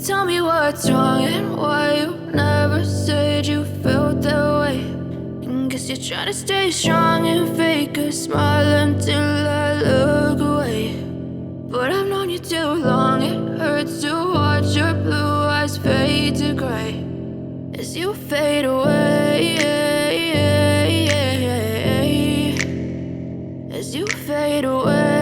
Tell me what's wrong and why you never said you felt that way. And guess you're trying to stay strong and fake a smile until I look away. But I've known you too long, it hurts to watch your blue eyes fade to gray as you fade away, as you fade away.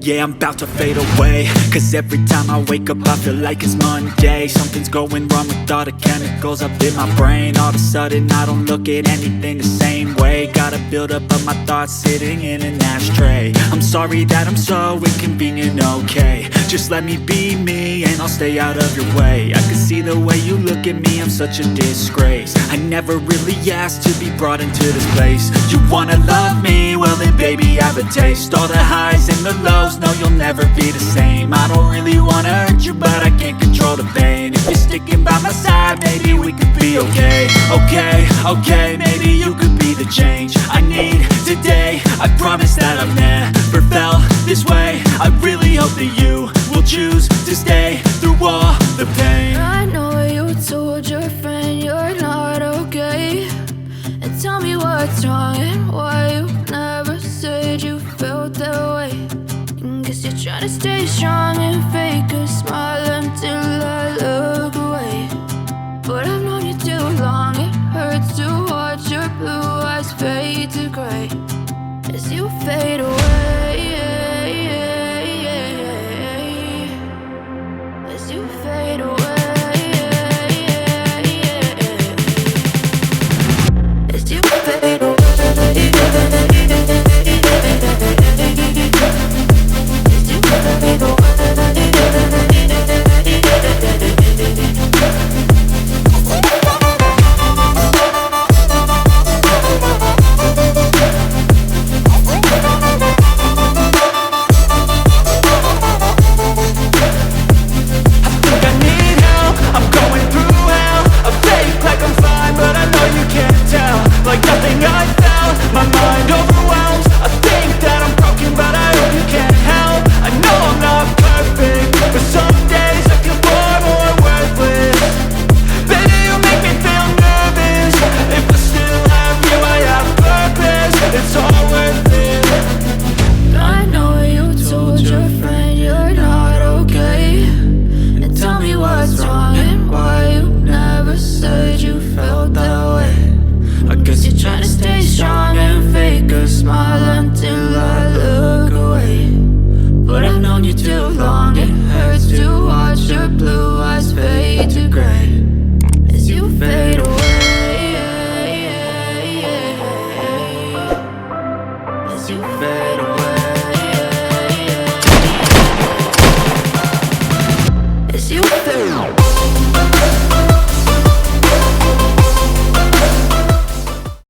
Yeah, I'm about to fade away, cause every time I wake up I feel like it's Monday. Something's going wrong with all the chemicals up in my brain. All of a sudden I don't look at anything the same way. Got a buildup of my thoughts sitting in an ashtray. I'm sorry that I'm so inconvenient, okay. Just let me be me and I'll stay out of your way. I can see the way you look at me, I'm such a disgrace. I never really asked to be brought into this place. You wanna love me? Well then baby I have a taste. All the highs and the lows, no, you'll never be the same. I don't really wanna hurt you, but I can't control the pain. If you're sticking by my side, maybe we could be okay. Okay, maybe you could be the change I need today. I promise that I've never felt this way. I really hope that you will choose to stay through all the pain. I know you told your friend you're not okay, and tell me what's wrong and why you never said you felt that way. Guess you're trying to stay strong and fake a smile until I look away. But I've known you too long, it hurts to watch your blue eyes fade to gray as you fade away, as you fade away, as you fade away. As you fade away.